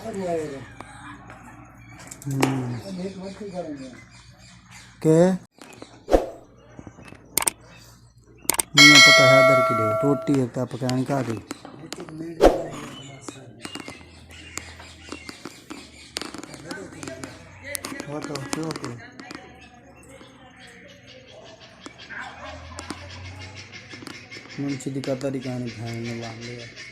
के मुझे पता है दर की दे रोटी है क्या पकाने का दी वो तो क्यों के मुंशी दी कतारी कहानी भाई ने ला लिया